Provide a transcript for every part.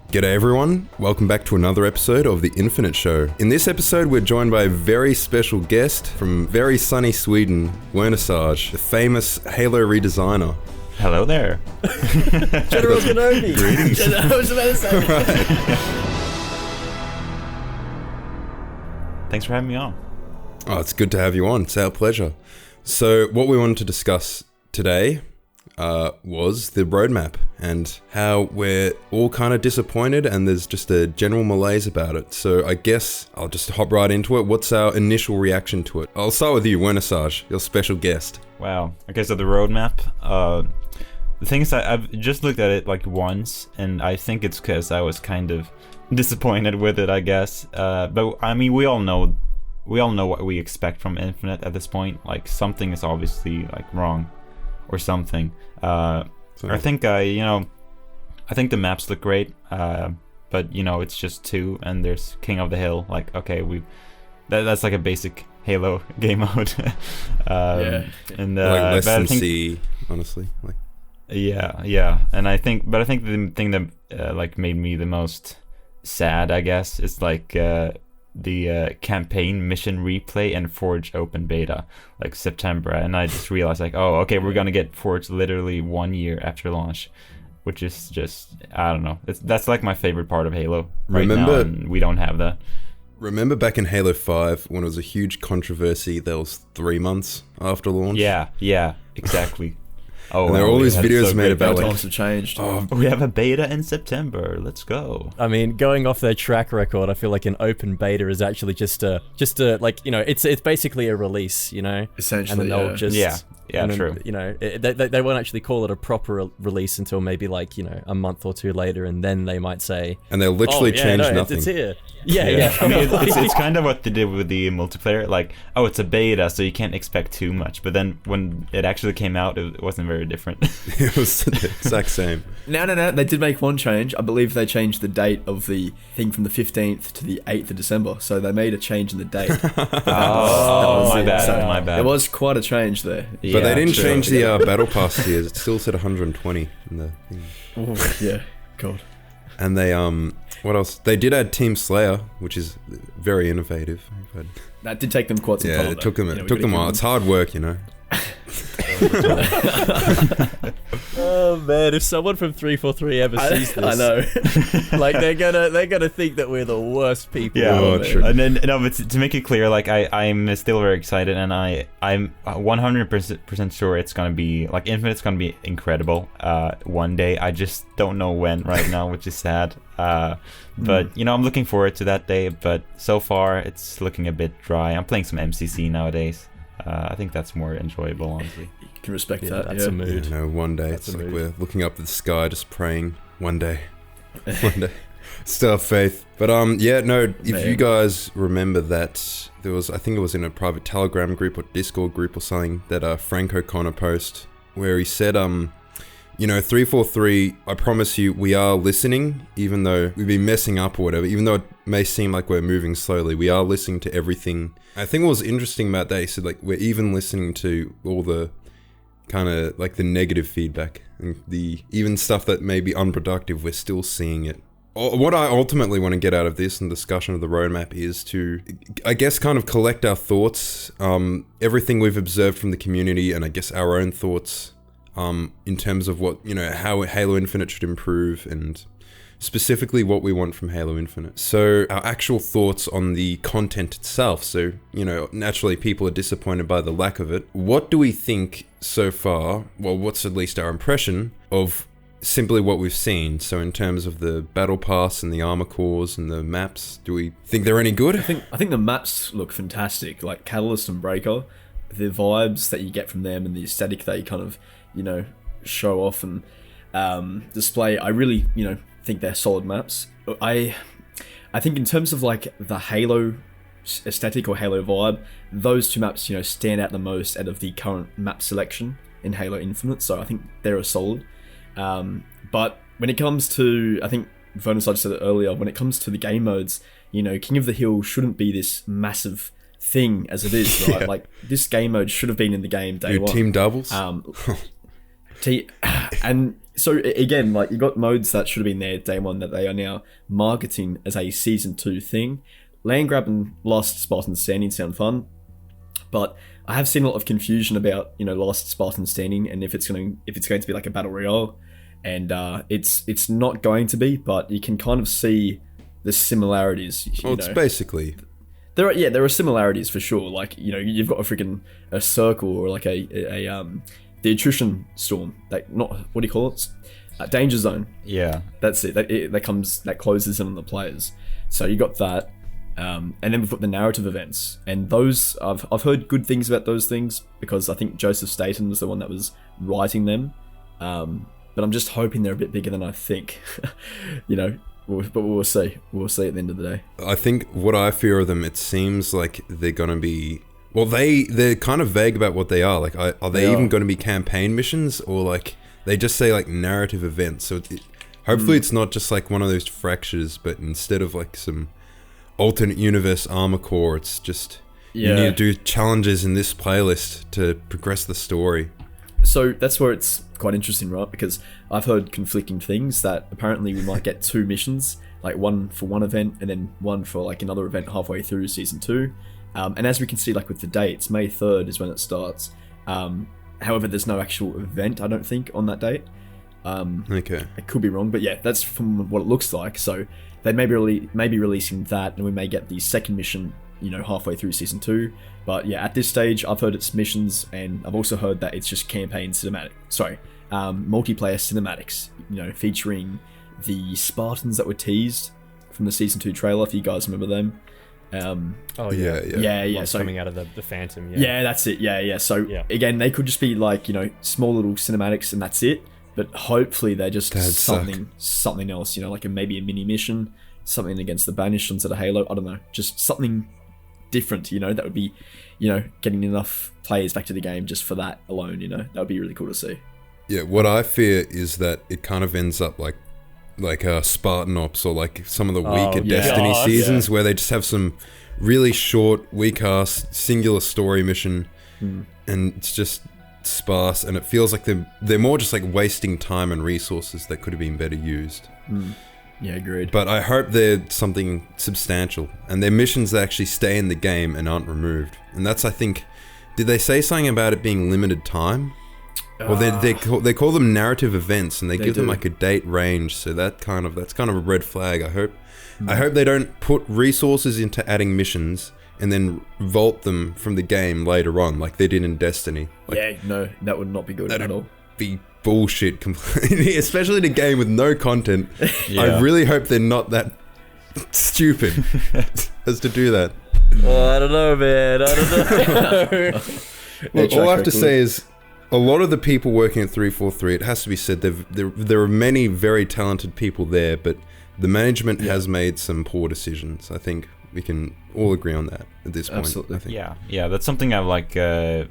G'day everyone, welcome back to another episode of The Infinite Show. In this episode we're joined by a very special guest from very sunny Sweden, Wernissage, the famous Halo redesigner. Hello there. General Kenobi. Greetings. I was about to say. Right. Thanks for having me on. Oh, it's good to have you on, it's our pleasure. So what we wanted to discuss today was the roadmap and how we're all kind of disappointed and there's just a general malaise about it. So I guess I'll just hop right into it. What's our initial reaction to it? I'll start with you, Wernissage, your special guest. Wow. Okay, so the roadmap. The thing is, I've just looked at it like once, and I think it's because I was kind of disappointed with it, I guess. But I mean, we all know what we expect from Infinite at this point. Like something is obviously like wrong, or something. I think I think the maps look great. But it's just two, and there's King of the Hill. Like okay, that's like a basic Halo game mode. And like less but I than think, C, honestly. Like. Yeah, and I think the thing that like made me the most sad, I guess, is like the campaign mission replay and Forge open beta, like September, and I just realized like, oh, okay, we're gonna get Forge literally 1 year after launch, which is just I don't know. That's like my favorite part of Halo right now, and we don't have that. Remember back in Halo 5 when it was a huge controversy? That was 3 months after launch. Yeah, exactly. Oh, and there are all these videos made about times have changed. We have a beta in September. Let's go. I mean, going off their track record, I feel like an open beta is actually just a like it's basically a release, Essentially, and then they'll just and then, true. They won't actually call it a proper release until maybe like a month or two later, and then they might say. And they'll literally change nothing. It's here. Yeah. I mean, it's kind of what they did with the multiplayer. Like, oh, it's a beta, so you can't expect too much. But then when it actually came out, it wasn't very different. It was the exact same. No. They did make one change. I believe they changed the date of the thing from the 15th to the 8th of December. So they made a change in the date. My bad. It was quite a change there. But they didn't change the battle pass tiers. It still said 120 in the thing. Oh, yeah, God. And they what else? They did add Team Slayer, which is very innovative. But That did take them quite some time. Yeah, it took them a while. It's hard work, Oh man, if someone from 343 ever sees this, I know. like they're gonna think that we're the worst people. Yeah, Oh, true. And then but to make it clear, like I'm still very excited, and I'm 100% sure it's gonna be like Infinite's gonna be incredible. One day, I just don't know when right now, which is sad. But I'm looking forward to that day. But so far, it's looking a bit dry. I'm playing some MCC nowadays. I think that's more enjoyable, honestly. You can respect Yeah, that. that's a mood. One day That's it's a like mood. we're looking up at the sky, just praying. One day. Still have faith. But if you guys remember that there was, I think it was in a private Telegram group or Discord group or something, that Frank O'Connor post where he said 343, I promise you we are listening, even though we've been messing up or whatever, even though it may seem like we're moving slowly, we are listening to everything. I think what was interesting about that, he said like we're even listening to all the kind of like the negative feedback and the even stuff that may be unproductive, we're still seeing it. What I ultimately want to get out of this and discussion of the roadmap is to, I guess, kind of collect our thoughts, everything we've observed from the community, and I guess our own thoughts in terms of what, how Halo Infinite should improve, and specifically what we want from Halo Infinite. So our actual thoughts on the content itself. So, naturally people are disappointed by the lack of it. What do we think so far? Well, what's at least our impression of simply what we've seen? So in terms of the battle pass and the armor cores and the maps, do we think they're any good? I think the maps look fantastic, like Catalyst and Breaker. The vibes that you get from them and the aesthetic they kind of, show off and display, I really, think they're solid maps. I think in terms of like the Halo aesthetic or Halo vibe, those two maps, stand out the most out of the current map selection in Halo Infinite. So I think they're a solid. But when it comes to, I think Wernissage said it earlier, when it comes to the game modes, King of the Hill shouldn't be this massive thing as it is, right? Yeah. Like this game mode should have been in the game day one. Team doubles? And So again, like you got modes that should have been there day one that they are now marketing as a season 2 thing. Land grab and Last Spartan Standing sound fun, but I have seen a lot of confusion about Last Spartan Standing and if it's going to be like a battle royale, and it's not going to be, but you can kind of see the similarities. Well, it's basically there are similarities for sure. Like you've got a circle or like the attrition storm, what do you call it? Danger zone. Yeah, that's it. That closes in on the players. So you got that, and then we've got the narrative events, and those I've heard good things about those things because I think Joseph Staten was the one that was writing them. But I'm just hoping they're a bit bigger than I think. But we'll see. We'll see at the end of the day. I think what I fear of them, it seems like they're gonna be. Well, they're kind of vague about what they are. Like, are they even going to be campaign missions, or like they just say like narrative events? So hopefully it's not just like one of those fractures, but instead of like some alternate universe armor core, it's just you need to do challenges in this playlist to progress the story. So that's where it's quite interesting, right? Because I've heard conflicting things that apparently we might get 2 missions, like one for one event and then one for like another event halfway through season 2. And as we can see, like with the dates, May 3rd is when it starts. However, there's no actual event, I don't think, on that date. Okay. I could be wrong, but yeah, that's from what it looks like. So they may be releasing that, and we may get the second mission, halfway through season 2. But yeah, at this stage, I've heard it's missions, and I've also heard that it's just campaign multiplayer cinematics. Featuring the Spartans that were teased from the season 2 trailer. If you guys remember them. Yeah. So coming out of the Phantom. Yeah, that's it. Yeah. So again, they could just be like small little cinematics and that's it. But hopefully they're just something else. Like maybe a mini mission, something against the Banished instead of Halo. I don't know, just something different. That would be getting enough players back to the game just for that alone. That would be really cool to see. Yeah, what I fear is that it kind of ends up like Spartan Ops or like some of the weaker Destiny seasons where they just have some really short, weak-ass, singular story mission and it's just sparse, and it feels like they're more just like wasting time and resources that could have been better used. Yeah, agreed. But I hope they're something substantial and their missions that actually stay in the game and aren't removed. And that's, I think, did they say something about it being limited time? Well, they call them narrative events, and they give them like a date range. So that's kind of a red flag. I hope they don't put resources into adding missions and then vault them from the game later on, like they did in Destiny. Like, no, that would not be good at all. Be bullshit completely, especially in a game with no content. I really hope they're not that stupid as to do that. Oh, I don't know, man. I don't know. Look, all I have to say is, a lot of the people working at 343, it has to be said, there are many very talented people there, but the management has made some poor decisions. I think we can all agree on that at this point. Absolutely. I think. Yeah, that's something I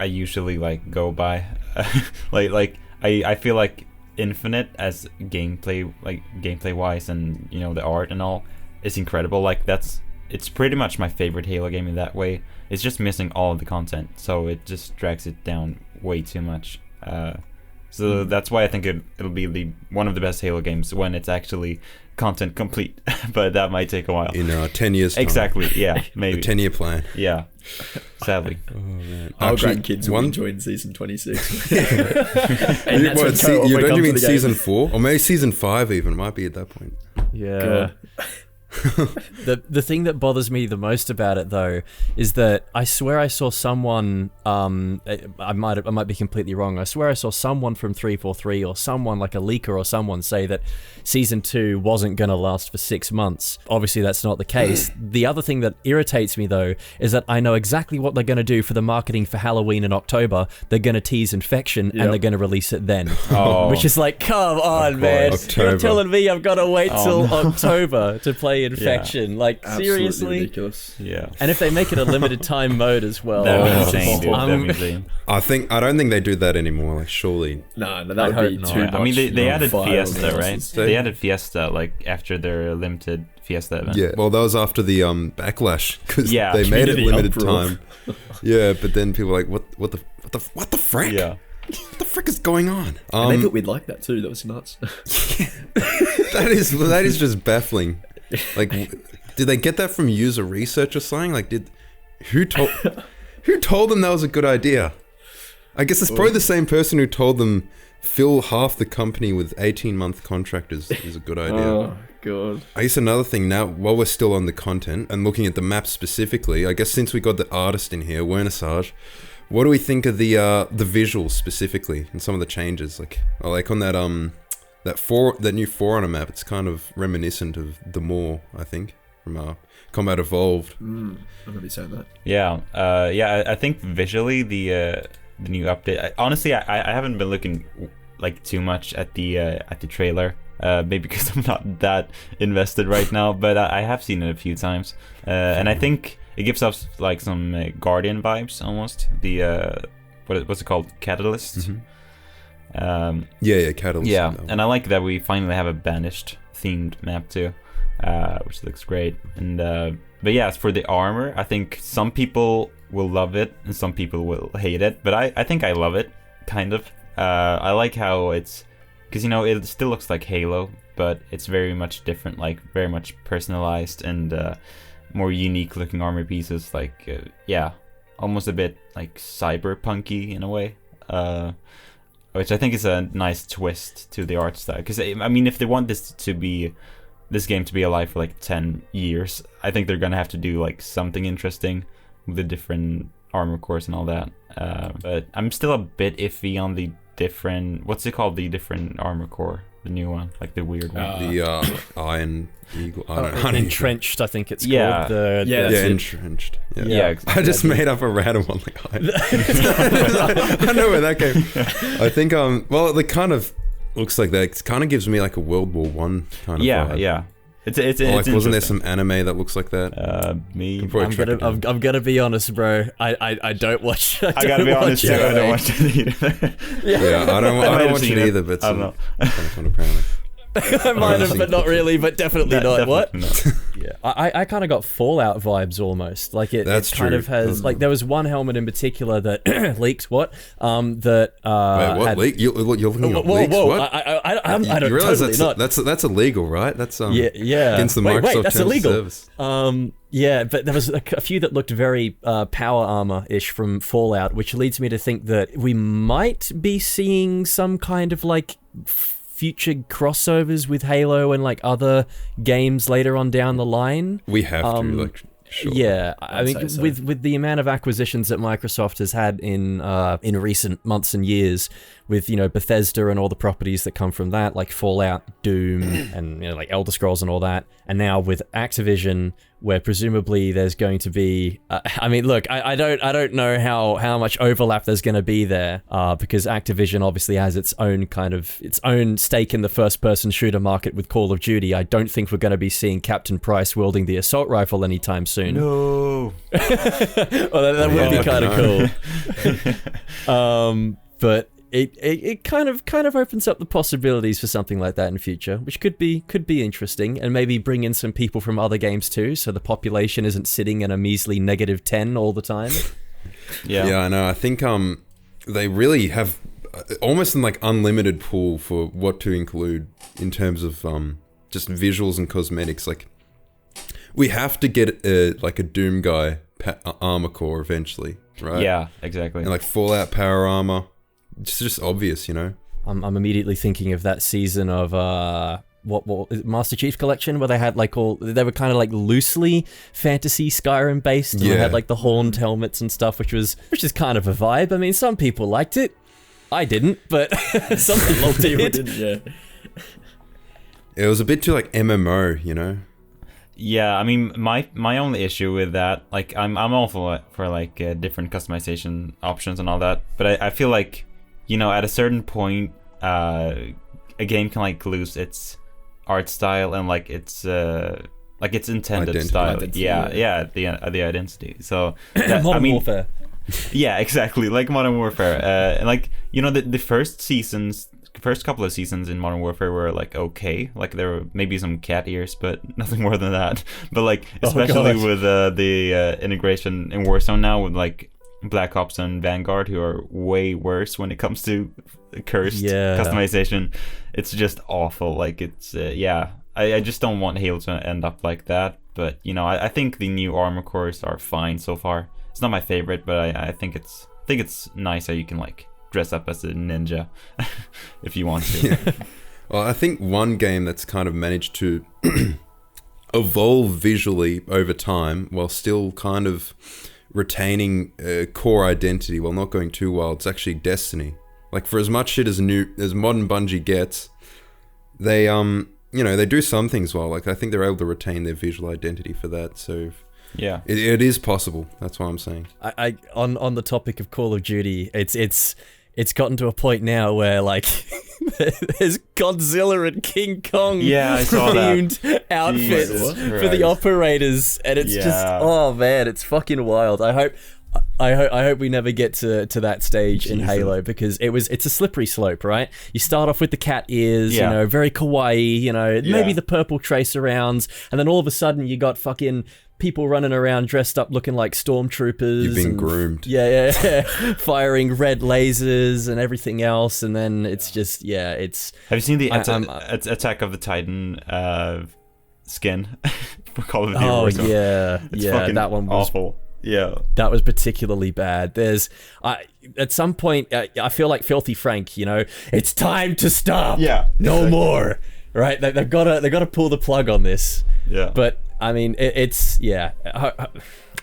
usually go by. I feel like Infinite as gameplay wise, and the art and all is incredible. It's pretty much my favorite Halo game in that way. It's just missing all of the content, so it just drags it down way too much. So that's why I think it'll be one of the best Halo games when it's actually content complete. But that might take a while. 10 years time. Exactly, yeah, maybe. A 10-year plan. Yeah, sadly. Oh, man. Our grandkids will enjoy season 26. Don't you mean season 4? Or maybe season 5 even, might be at that point. Yeah. God. The thing that bothers me the most about it though is that I swear I saw someone I might be completely wrong. I swear I saw someone from 343 or someone like a leaker or someone say that season 2 wasn't going to last for 6 months. Obviously that's not the case. The other thing that irritates me though is that I know exactly what they're going to do for the marketing for Halloween in October. They're going to tease Infection and they're going to release it then. Which is like, come on, man. October. You're telling me I've got to wait till October to play Infection. Like, Absolutely seriously? ridiculous. Yeah. And if they make it a limited time mode as well. That would be insane, dude. That would be insane. I don't think they do that anymore, like, surely. No, that would be too much. I mean, they added Fiesta, right? resources. They added Fiesta, after their limited Fiesta event. Yeah, well, that was after the backlash, because they made it Community limited uproar. time. Yeah, but then people were like, what the frack? Yeah. What the frick is going on? And they thought we'd like that too. That was nuts. that is just baffling. Like, did they get that from user research or something? Like, who told them that was a good idea? I guess it's probably the same person who told them fill half the company with 18-month contractors is a good idea. Oh god. I guess another thing now, while we're still on the content and looking at the map specifically, I guess since we got the artist in here, Wernissage, what do we think of the visuals specifically and some of the changes? Like on that that new For Honor map, it's kind of reminiscent of the Maw, I think, from Combat Evolved. I'm gonna be saying that. Yeah, I think visually the new update. Honestly, I haven't been looking like too much at the trailer. Maybe because I'm not that invested right now, but I have seen it a few times, and I think it gives us like some Guardian vibes almost. The what's it called? Catalyst. Mm-hmm. Yeah, Catalyst. Yeah, and I like that we finally have a Banished themed map too, which looks great. And but yeah, as for the armor, I think some people will love it and some people will hate it, but I think I love it, kind of. I like how it's, because it still looks like Halo, but it's very much different, like very much personalized and more unique looking armor pieces, like almost a bit like cyberpunky in a way, which I think is a nice twist to the art style. Because I mean, if they want this game to be alive for like 10 years, I think they're gonna have to do like something interesting with the different armor cores and all that. But I'm still a bit iffy on the different, what's it called, the different armor core, the new one, like the weird one. The Iron Eagle. I don't Entrenched, I think it's Yeah. called. Entrenched. Yeah. Exactly. I just made up a random one. Like, I don't know where that came. I think well, it kind of looks like that. It kind of gives me like a World War One kind of vibe. Yeah. It's like, wasn't there some anime that looks like that? I'm gonna be honest, bro. I don't watch. I gotta be honest too. I don't watch it either. Yeah, I don't watch it either. But I don't know. Apparently. I might have, but not really. But definitely not. What? Not. Yeah, I kind of got Fallout vibes almost. Like it kind of has. Like there was one helmet in particular that leaked. What? That. Wait, what leak? You're looking at leaks? Whoa! What? I don't. You realize Totally that's illegal, right? That's yeah. against the Microsoft that's terms illegal. of service. Yeah, but there was a few that looked very power armor-ish from Fallout, which leads me to think that we might be seeing some kind of like future crossovers with Halo and like other games later on down the line. We have to, like, sure. Yeah, I mean, say so. with the amount of acquisitions that Microsoft has had in recent months and years, with Bethesda and all the properties that come from that, like Fallout, Doom, and like Elder Scrolls and all that, and now with Activision, where presumably there's going to be, I mean, look, I don't know how much overlap there's going to be there, because Activision obviously has its own stake in the first-person shooter market with Call of Duty. I don't think we're going to be seeing Captain Price wielding the assault rifle anytime soon. No. Well, that would be kind of cool. But it kind of opens up the possibilities for something like that in future, which could be interesting, and maybe bring in some people from other games too, so the population isn't sitting in a measly -10 all the time. Yeah, I know. I think they really have almost an like unlimited pool for what to include in terms of just visuals and cosmetics. Like, we have to get like a Doom guy armor core eventually, right? Yeah, exactly. And like Fallout power armor. It's just obvious, I'm immediately thinking of that season of what is it, Master Chief Collection, where they had like they were kind of like loosely fantasy Skyrim based, and they had like the horned helmets and stuff, which is kind of a vibe. I mean, some people liked it, I didn't, but some people did. Yeah. It was a bit too like MMO, Yeah, I mean, my only issue with that, like, I'm all for like different customization options and all that, but I feel like, at a certain point, a game can like lose its art style and like its intended Identity. style. Identity, Yeah, the identity. So Modern Warfare. Yeah, exactly, like Modern Warfare. And like, the first couple of seasons in Modern Warfare were like okay, like there were maybe some cat ears, but nothing more than that. But like, especially with the integration in Warzone now, with like Black Ops and Vanguard, who are way worse when it comes to cursed Yeah. customization. It's just awful. Like, it's I just don't want Halo to end up like that. But you know, I think the new armor cores are fine so far. It's not my favorite, but I think it's nice how you can like dress up as a ninja if you want to. Well, I think one game that's kind of managed to evolve visually over time while still kind of retaining a core identity while not going too wild, it's actually Destiny. Like, for as much shit as modern Bungie gets, they they do some things well. Like, I think they're able to retain their visual identity for that. So Yeah, it is possible. That's what I'm saying. I on the topic of Call of Duty, it's gotten to a point now where like there's Godzilla and King Kong Yeah, I saw that. themed outfits Jesus for the Christ. operators, and it's just Yeah. oh man, it's fucking wild. I hope we never get to that stage in Halo, because it's a slippery slope, right? You start off with the cat ears, Yeah. you know, very kawaii, you know, maybe Yeah. the purple tracer rounds, and then all of a sudden you got fucking people running around dressed up looking like stormtroopers. You've been and- groomed. Yeah, firing red lasers and everything else, and then it's just it's. Have you seen the I'm- Attack of the Titan skin for Call of Duty? Oh Warzone? yeah, It's yeah, fucking that one was awful. Yeah. that was particularly bad. At some point, I feel like Filthy Frank. You know, it's time to stop. Yeah, no exactly. more. Right? They've got to pull the plug on this. Yeah. But I mean,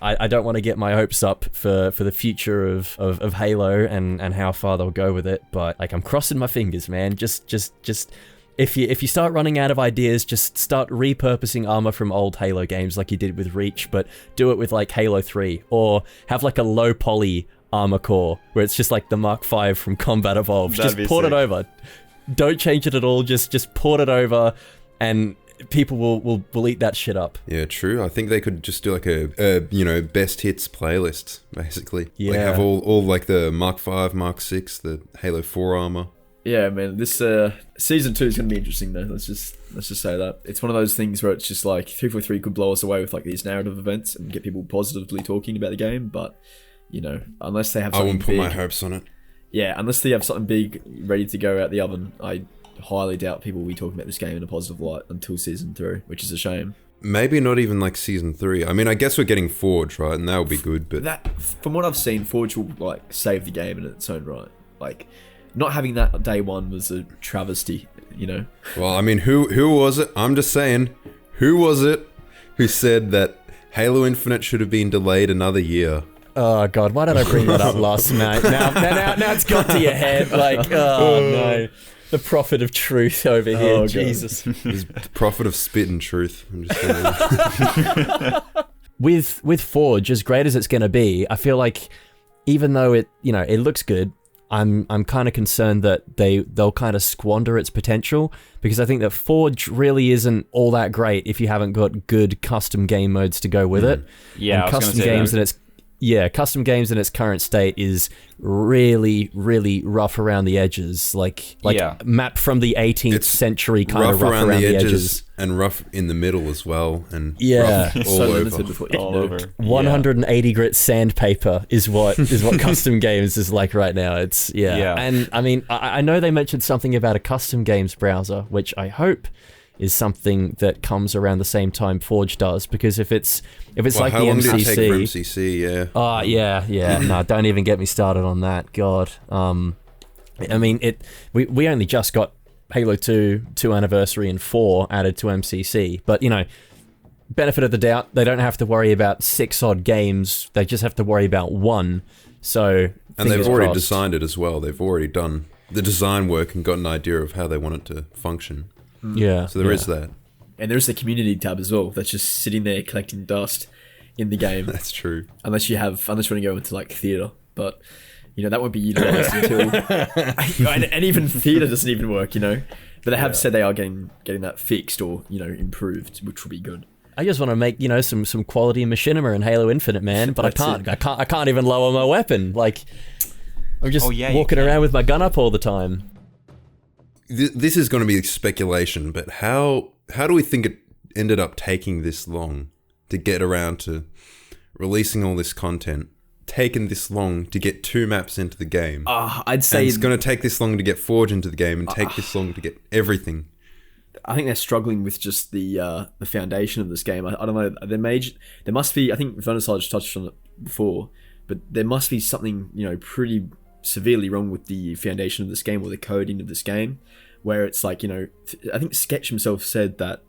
I don't want to get my hopes up for the future of Halo and how far they'll go with it. But like, I'm crossing my fingers, man. Just if you start running out of ideas, just start repurposing armor from old Halo games like you did with Reach, but do it with like Halo 3, or have like a low poly armor core where it's just like the Mark V from Combat Evolved. That'd Just be port it sick. over. Don't change it at all. Just port it over, and people will eat that shit up. Yeah, true. I think they could just do like a best hits playlist, basically. Yeah. Like, have all like the Mark V, Mark 6, the Halo 4 armor. Yeah, man. This season 2 is gonna be interesting though. Let's just say that it's one of those things where it's just like 343 could blow us away with like these narrative events and get people positively talking about the game, but you know, unless they have I something wouldn't put big, my hopes on it. yeah, unless they have something big ready to go out the oven, I highly doubt people will be talking about this game in a positive light until season 3, which is a shame. Maybe not even like season 3. I mean, I guess we're getting Forge, right? And that would be good, but That, from what I've seen, Forge will like save the game in its own right. Like, not having that day one was a travesty, you know. well, I mean, who was it? I'm just saying, who was it who said that Halo Infinite should have been delayed another year? Oh god, why did I bring that up last night? Now it's got to your head. Like, oh no, the prophet of truth over here. God. Jesus. He's the prophet of spit and truth. I'm just saying. With Forge, as great as it's going to be, I feel like even though it looks good, I'm kind of concerned that they'll kind of squander its potential, because I think that Forge really isn't all that great if you haven't got good custom game modes to go with it. Yeah, And I was gonna custom say games that. in its custom games in its current state is really, really rough around the edges. Like Yeah. map from the 18th It's century kind of rough around the edges. and rough in the middle as well, and Yeah. rough all So over. limited with what you all can do. over. 180 grit sandpaper is what custom games is like right now. It's Yeah. And I mean, I know they mentioned something about a custom games browser, which I hope is something that comes around the same time Forge does, because if it's Well, like how the long did it take for MCC. MCC? Yeah. Yeah. No, don't even get me started on that. God. I mean, we only just got Halo 2 Anniversary and 4 added to MCC, but you know, benefit of the doubt, they don't have to worry about 6 odd games. They just have to worry about 1. So And they've fingers already crossed. designed it as well. They've already done the design work and got an idea of how they want it to function. Yeah. So there is that. And there's the community tab as well that's just sitting there collecting dust in the game. That's true. unless you want to go into like theater, but you know that won't be utilized until and even theater doesn't even work, you know. But they have said they are getting that fixed or improved, which will be good. I just want to make some quality machinima in Halo Infinite, man. But That's I can't even lower my weapon. Like I'm just Oh, yeah, you walking can. around with my gun up all the time. This is going to be speculation, but how do we think it ended up taking this long to get around to releasing all this content, taken this long to get 2 maps into the game. I'd say and it's going to take this long to get Forge into the game and take this long to get everything. I think they're struggling with just the foundation of this game. I don't know. There must be. I think Wernissage touched on it before, but there must be something pretty severely wrong with the foundation of this game or the coding of this game, where it's like I think Sketch himself said that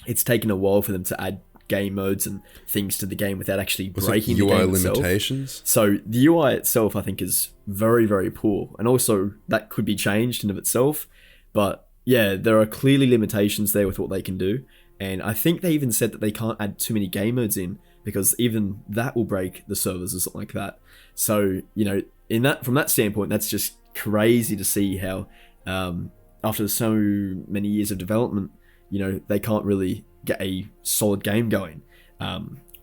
it's taken a while for them to add game modes and things to the game without actually breaking the UI game limitations? itself. So the UI itself, I think, is very, very poor, and also that could be changed in of itself. But yeah, there are clearly limitations there with what they can do, and I think they even said that they can't add too many game modes in because even that will break the servers or something like that. So from that standpoint, that's just crazy to see how after so many years of development, they can't really get a solid game going.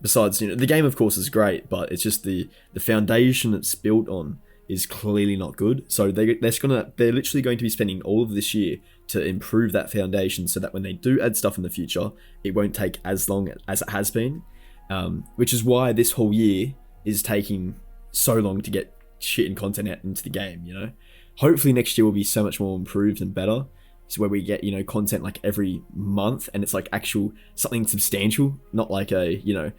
Besides, the game of course is great, but it's just the foundation it's built on is clearly not good. So they're literally going to be spending all of this year to improve that foundation so that when they do add stuff in the future, it won't take as long as it has been. Which is why this whole year is taking so long to get shit and content out into the game. Hopefully next year will be so much more improved and better. So where we get content like every month, and it's like actual something substantial, not like a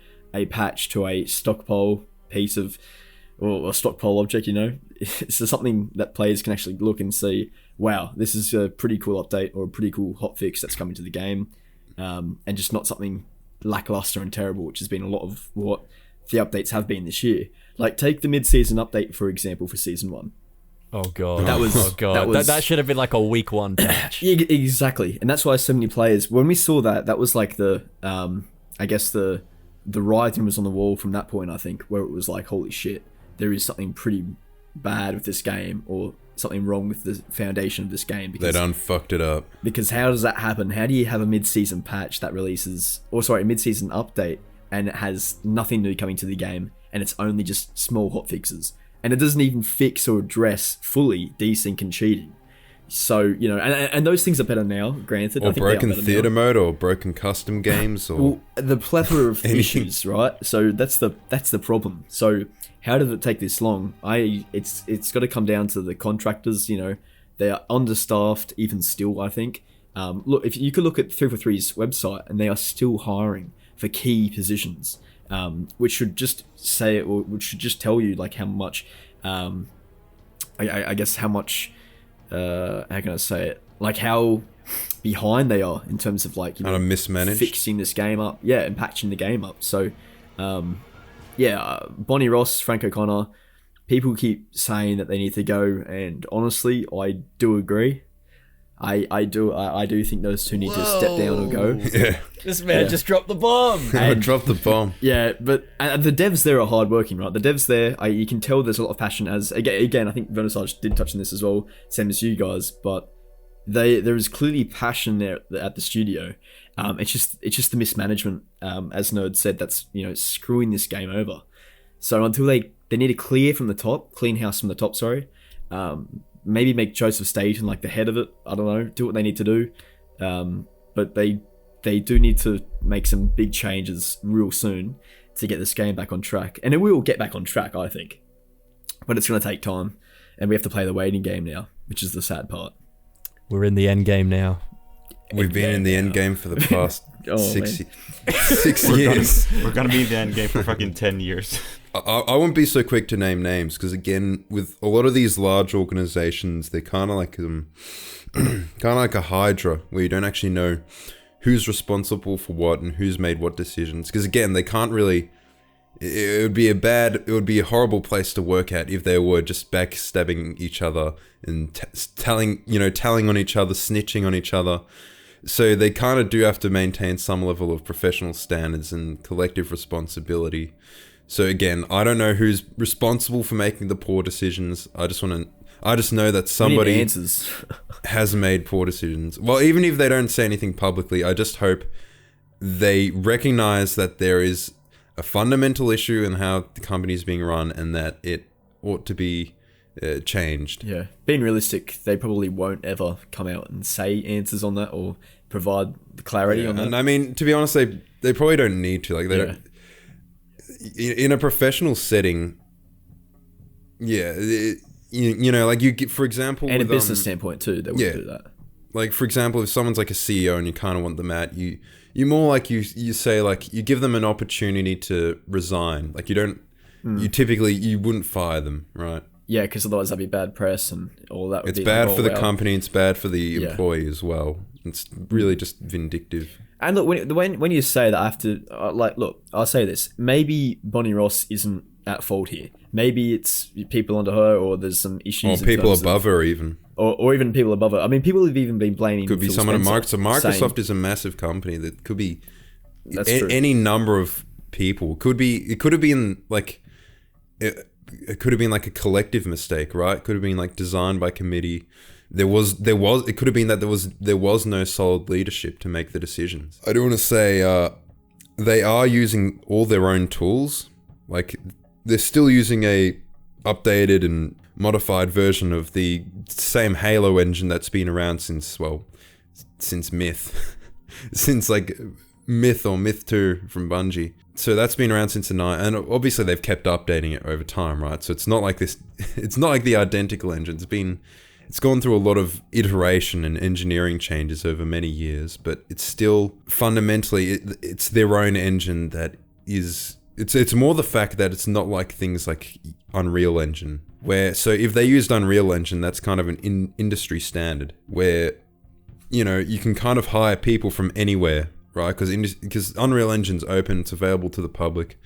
patch to a stockpile piece of or a stockpile object. It's something that players can actually look and see, wow, this is a pretty cool update or a pretty cool hotfix that's coming to the game, and just not something lackluster and terrible, which has been a lot of what the updates have been this year. Like take the mid-season update for example for season 1. Oh god, that should have been like a week 1 patch. Yeah, exactly, and that's why so many players, when we saw that was like the I guess the writing was on the wall from that point. I think where it was like, holy shit, there is something pretty bad with this game, or something wrong with the foundation of this game. Because they done fucked it up. Because how does that happen? How do you have a mid-season patch that releases, a mid-season update, and it has nothing new coming to the game, and it's only just small hotfixes? And it doesn't even fix or address fully desync and cheating. So, and those things are better now, granted. Or I think broken theater mode, or broken custom games, or... Well, the plethora of issues, right? So that's the problem. So how did it take this long? It's got to come down to the contractors, they are understaffed even still, I think. Look, if you could look at 343's website, and they are still hiring for key positions. Which should just say, or which should just tell you like how much, I guess how much, how can I say it? Like how behind they are in terms of like mismanaged, fixing this game up, and patching the game up. So, Bonnie Ross, Frank O'Connor, people keep saying that they need to go, and honestly, I do agree. I do think those two need to step down or go. Yeah. This man just dropped the bomb. I dropped the bomb. Yeah, but the devs there are hardworking, right? The devs there, you can tell there's a lot of passion. As again, I think Wernissage did touch on this as well, same as you guys. But there is clearly passion there at the studio. It's just the mismanagement, as Nerd said, that's screwing this game over. So until they need to clean house from the top. Sorry. Maybe make Joseph Staten like the head of it. I don't know. Do what they need to do. But they do need to make some big changes real soon to get this game back on track. And it will get back on track, I think. But it's going to take time. And we have to play the waiting game now, which is the sad part. We're in the end game now. We've been in the end game for the past 6 We're years. We're going to be in the end game for fucking 10 years. I won't be so quick to name names because again, with a lot of these large organizations, they're kind of like a hydra where you don't actually know who's responsible for what and who's made what decisions. Because again, they can't really. It would be a horrible place to work at if they were just backstabbing each other and telling on each other, snitching on each other. So they kind of do have to maintain some level of professional standards and collective responsibility. So again, I don't know who's responsible for making the poor decisions. I just know that somebody has made poor decisions. Well, even if they don't say anything publicly, I just hope they recognize that there is a fundamental issue in how the company is being run and that it ought to be changed. Yeah, being realistic, they probably won't ever come out and say answers on that or provide the clarity on that. And I mean, to be honest, they probably don't need to. Like they don't. In a professional setting, You know, like you get, for example, And with, a business standpoint too, they would do that. Like, for example, if someone's like a CEO and you kind of want them out, you more like you say, like, you give them an opportunity to resign. Like, you don't, you typically, you wouldn't fire them, right? Yeah, because otherwise that'd be bad press and all that. It's bad for the company. It's bad for the employee as well. It's really just vindictive. And look, when you say that, I have to look. I'll say this: maybe Bonnie Ross isn't at fault here. Maybe it's people under her, or there's some issues. Or people above her, even. Or even people above her. I mean, people have even been blaming. Could be Phil someone at Spencer, Microsoft. Microsoft saying, is a massive company that could be true. any number of people. It could have been like. It could have been like a collective mistake, right? It could have been like designed by committee. It could have been that there was no solid leadership to make the decisions. I do want to say they are using all their own tools. Like, they're still using a updated and modified version of the same Halo engine that's been around since Myth. Since like Myth or Myth 2 from Bungie. So that's been around since the 9, and obviously they've kept updating it over time, right? So it's not like this, it's not like the identical engine. It's gone through a lot of iteration and engineering changes over many years, but it's still fundamentally, it's their own engine that is, it's more the fact that it's not like things like Unreal Engine, where, so if they used Unreal Engine, that's kind of an industry standard, where, you know, you can kind of hire people from anywhere, right? Because Unreal Engine's open, it's available to the public.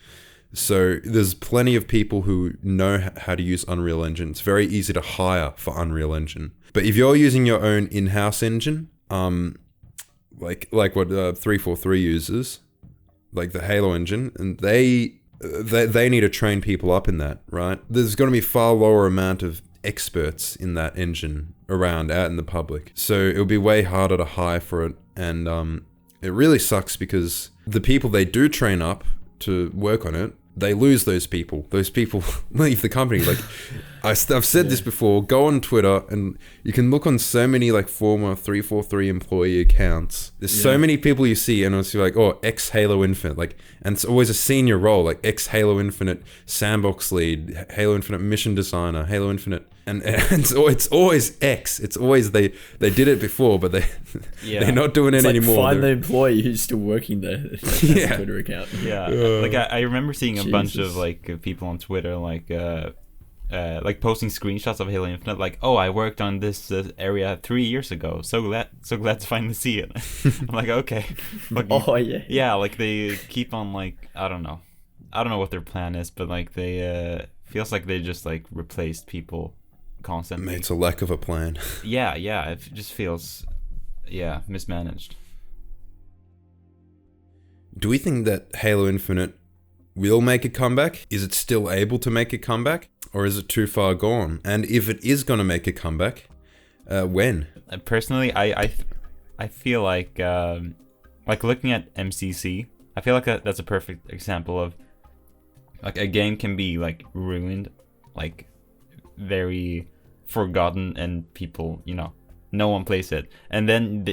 So there's plenty of people who know how to use Unreal Engine. It's very easy to hire for Unreal Engine. But if you're using your own in-house engine, like what 343 uses, like the Halo engine, and they need to train people up in that, right? There's going to be far lower amount of experts in that engine around out in the public. So it'll be way harder to hire for it, and it really sucks because the people they do train up to work on it, they lose those people. Those people leave the company. Like, I've said this before, go on Twitter and you can look on so many like former 343 employee accounts. There's so many people you see and it's like, oh, ex-Halo Infinite. Like, and it's always a senior role, like ex-Halo Infinite sandbox lead, Halo Infinite mission designer, Halo Infinite. And it's always X. It's always they did it before, but they're not doing it anymore. Find the employee who's still working there. Yeah. Twitter account. Yeah, like I remember seeing a bunch of like people on Twitter like posting screenshots of Halo Infinite, like, oh, I worked on this area 3 years ago. So glad to finally see it. I'm like, okay. Like, yeah, like they keep on like I don't know what their plan is, but like they feels like they just like replaced people constantly. It's a lack of a plan. Yeah, it just feels mismanaged. Do we think that Halo Infinite will make a comeback? Is it still able to make a comeback? Or is it too far gone? And if it is going to make a comeback, when? Personally, I feel like looking at MCC, I feel like that's a perfect example of like a game can be like ruined, like very forgotten, and people, you know, no one plays it, and then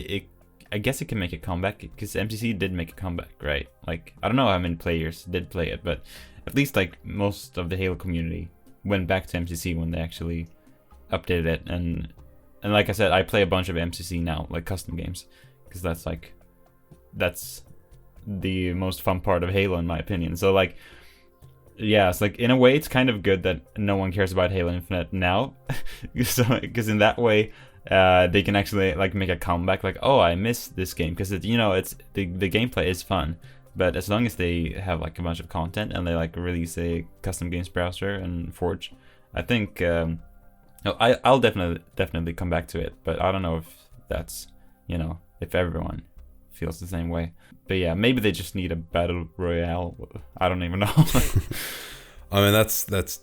I guess it can make a comeback because MCC did make a comeback, right? Like, I don't know how many players did play it, but at least like most of the Halo community went back to MCC when they actually updated it, and like I said, I play a bunch of MCC now, like custom games, because that's the most fun part of Halo in my opinion. So like, yeah, it's like in a way it's kind of good that no one cares about Halo Infinite now, so because in that way they can actually like make a comeback, like, oh, I missed this game, because you know, it's the gameplay is fun, but as long as they have like a bunch of content and they like release a custom games browser and Forge, I think I'll definitely come back to it, but I don't know if that's, you know, if everyone feels the same way. But yeah, maybe they just need a battle royale. I don't even know. I mean, that's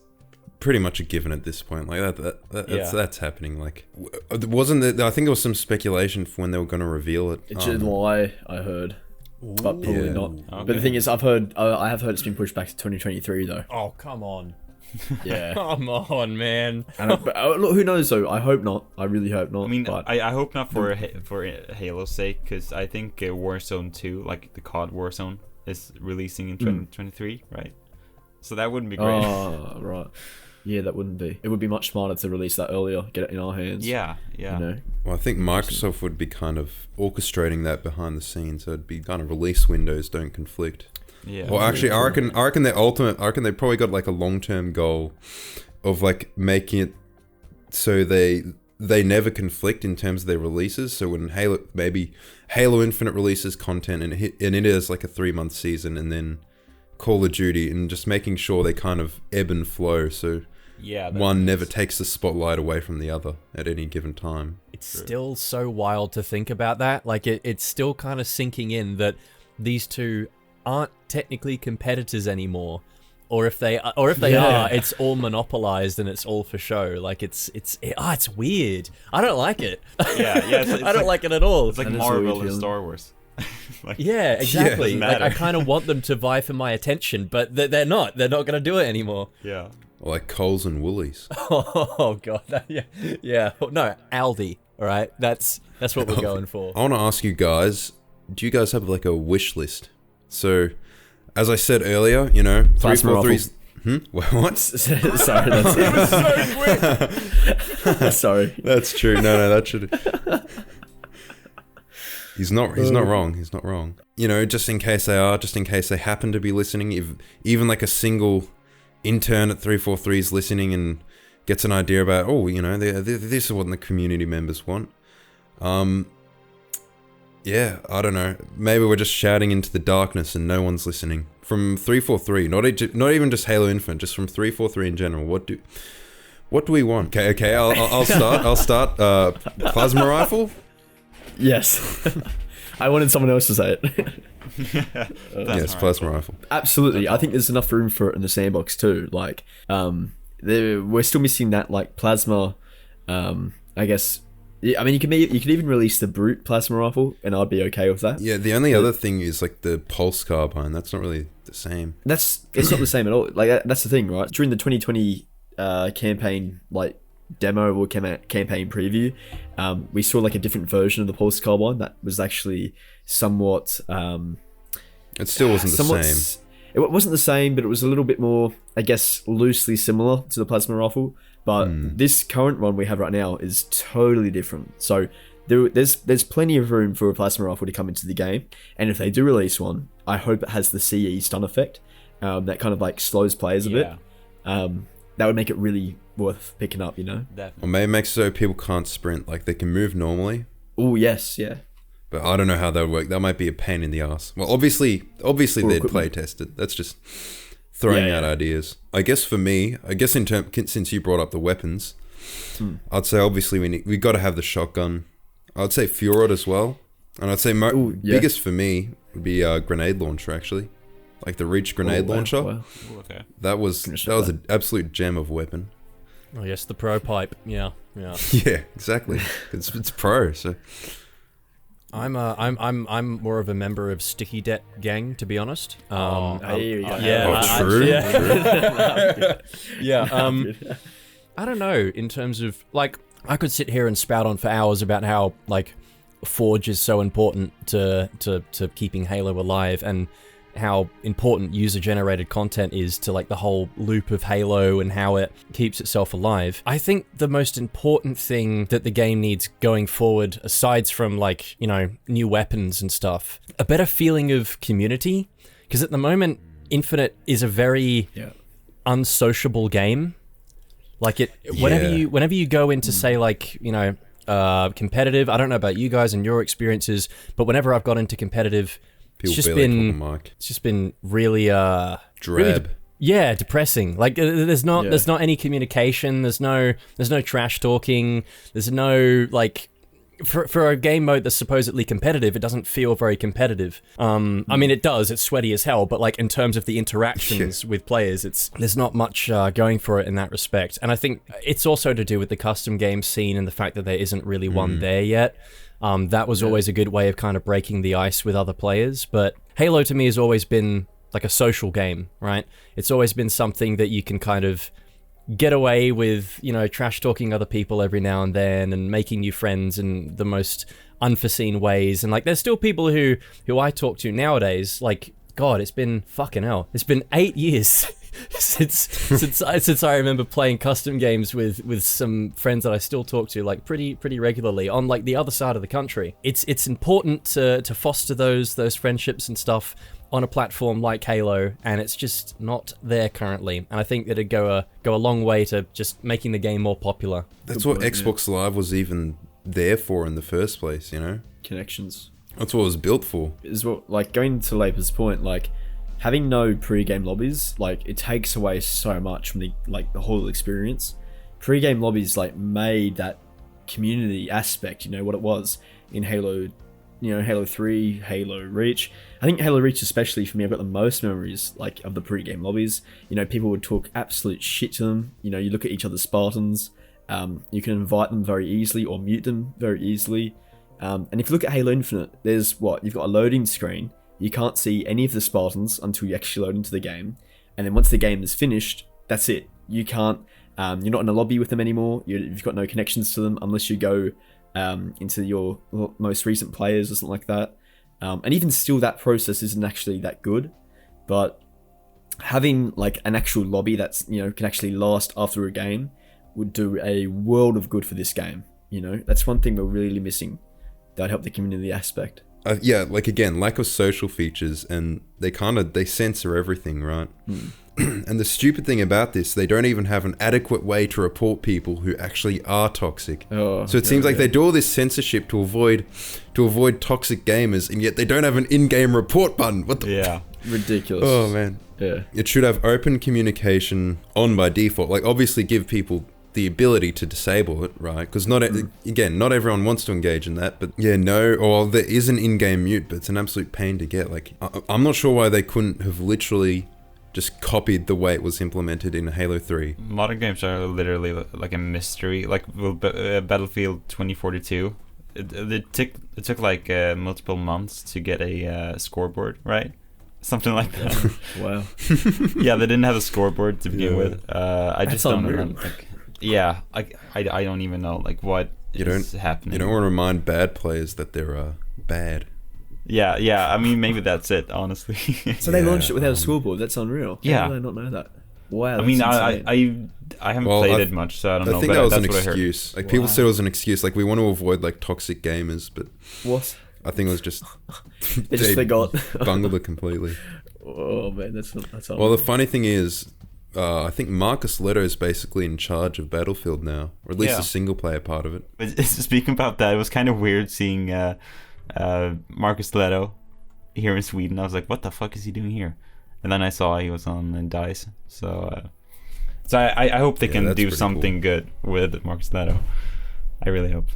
pretty much a given at this point. Like that's happening. Like, wasn't there? I think there was some speculation for when they were going to reveal it. July, I heard, but probably not. Okay. But the thing is, I have heard it's been pushed back to 2023 though. Oh, come on. Yeah. Come on, man. But, look, who knows though? I hope not. I really hope not. I mean, but I hope not for Halo's sake, because I think Warzone 2, like the COD Warzone, is releasing in 2023, right? So that wouldn't be great. Oh, right. Yeah, that wouldn't be. It would be much smarter to release that earlier, get it in our hands. Yeah. You know? Well, I think Microsoft would be kind of orchestrating that behind the scenes. So it'd be kind of release windows don't conflict. Yeah. Well, actually, I reckon their ultimate. I reckon they probably got like a long-term goal of like making it so they never conflict in terms of their releases. So when Halo Infinite releases content and it is like a 3-month season, and then Call of Duty, and just making sure they kind of ebb and flow. So one never takes the spotlight away from the other at any given time. It's still so wild to think about that. Like it's still kind of sinking in that these two aren't technically competitors anymore, or if they are, it's all monopolized and it's all for show. Like it's weird. I don't like it. It's I don't like it at all. It's like Marvel and Star Wars. Like, yeah, exactly. Like I kind of want them to vie for my attention, but they're not. They're not going to do it anymore. Yeah. Like Coles and Woolies. Oh god, yeah. No, Aldi. All right, that's what we're going for. I want to ask you guys: do you guys have like a wish list? So, as I said earlier, 343's. What? Sorry, that's so quick. Sorry. That's true. No, that should. He's not wrong. He's not wrong. Just in case they happen to be listening, if even like a single intern at 343 is listening and gets an idea about, this is what the community members want. Yeah, I don't know. Maybe we're just shouting into the darkness and no one's listening. From 343, not even just Halo Infinite, just from 343 in general. What do we want? Okay. I'll start. I'll start. Plasma rifle. Yes. I wanted someone else to say it. Yes, plasma rifle. Absolutely. I think there's enough room for it in the sandbox too. Like, we're still missing that like plasma. I guess. Yeah, I mean, you could even release the brute plasma rifle, and I'd be okay with that. Yeah, the only other thing is like the pulse carbine. That's not really the same. It's not the same at all. Like that's the thing, right? During the 2020 campaign, like demo or campaign preview, we saw like a different version of the pulse carbine that was actually somewhat. It still wasn't the same. It wasn't the same, but it was a little bit more, I guess, loosely similar to the plasma rifle. But this current one we have right now is totally different. So there's plenty of room for a plasma rifle to come into the game. And if they do release one, I hope it has the CE stun effect that kind of like slows players a bit. That would make it really worth picking up, Definitely. Or maybe it makes it so people can't sprint. Like they can move normally. Oh yes, yeah. But I don't know how that would work. That might be a pain in the ass. Well, obviously they'd play test it. That's just throwing out ideas. I guess for me, since you brought up the weapons, I'd say obviously we got to have the shotgun. I'd say Fjord as well, and I'd say biggest for me would be grenade launcher actually, like the Reach grenade launcher. Wow. Okay. That was an absolute gem of weapon. Oh yes, the pro pipe. Yeah. Yeah, exactly. It's pro. So. I'm more of a member of Sticky Debt gang, to be honest. Here we go. Yeah, true. Yeah. I don't know. In terms of like, I could sit here and spout on for hours about how like Forge is so important to keeping Halo alive, and how important user-generated content is to like the whole loop of Halo and how it keeps itself alive. I think the most important thing that the game needs going forward, aside from like, new weapons and stuff, a better feeling of community. Because at the moment, Infinite is a very unsociable game. Like whenever you go into say like, competitive, I don't know about you guys and your experiences, but whenever I've got into competitive, it's just been really drab. Really depressing. Like there's not any communication. There's no trash talking. There's no like for a game mode that's supposedly competitive, it doesn't feel very competitive. I mean it does. It's sweaty as hell. But like in terms of the interactions with players, there's not much going for it in that respect. And I think it's also to do with the custom game scene and the fact that there isn't really one there yet. That was always a good way of kind of breaking the ice with other players. But Halo to me has always been like a social game, right? It's always been something that you can kind of get away with, trash talking other people every now and then and making new friends in the most unforeseen ways. And like, there's still people who I talk to nowadays, like, God, it's been fucking hell. It's been 8 years since I remember playing custom games with some friends that I still talk to like pretty regularly on like the other side of the country. It's important to foster those friendships and stuff on a platform like Halo, and it's just not there currently. And I think it'd go a long way to just making the game more popular. That's what Xbox Live was even there for in the first place, you know? Connections. That's what it was built for. Is what, like, going to Laper's point, like, having no pre-game lobbies, like, it takes away so much from the whole experience. Pre-game lobbies, like, made that community aspect, you know, what it was in Halo, you know, Halo 3, Halo Reach. I think Halo Reach especially, for me, I've got the most memories, like, of the pre-game lobbies. You know, people would talk absolute shit to them. You know, you look at each other's Spartans. You can invite them very easily or mute them very easily. And if you look at Halo Infinite, there's you've got a loading screen. You can't see any of the Spartans until you actually load into the game. And then once the game is finished, that's it. You can't, you're not in a lobby with them anymore. You've got no connections to them unless you go into your most recent players or something like that. And even still, that process isn't actually that good. But having like an actual lobby that's, you know, can actually last after a game would do a world of good for this game. You know, that's one thing we're really missing. That'd help the community aspect. Yeah, like again, lack of social features, and they censor everything, right? And the stupid thing about this, they don't even have an adequate way to report people who actually are toxic. So it seems like they do all this censorship to avoid toxic gamers, and yet they don't have an in-game report button. What the ridiculous. Oh man. Yeah. It should have open communication on by default. Like, obviously give people the ability to disable it, right? Because not everyone wants to engage in that, but yeah, there is an in-game mute, but it's an absolute pain to get. Like, I'm not sure why they couldn't have literally just copied the way it was implemented in Halo 3. Modern games are literally like a mystery. Like Battlefield 2042, it took like multiple months to get a scoreboard, right? Something like that. Wow. Yeah, they didn't have a scoreboard to begin with. I just don't know. Yeah, I don't even know like what is happening. You don't want to remind bad players that they're bad. Yeah. I mean, maybe that's it, honestly. So they launched it without a scoreboard. That's unreal. Yeah. How did I not know that? Wow. I mean, I haven't played it much, so I don't know. I think but that was that's an what excuse. Like, people said it was an excuse. Like, we want to avoid like toxic gamers, but what? I think it was just they just forgot. Bungled it completely. Oh man, that's well, the funny thing is, I think Marcus Leto is basically in charge of Battlefield now, or at least the single player part of it. Speaking about that, it was kind of weird seeing Marcus Leto here in Sweden. I was like, what the fuck is he doing here? And then I saw he was on DICE. So I hope they can do something good with Marcus Leto. I really hope.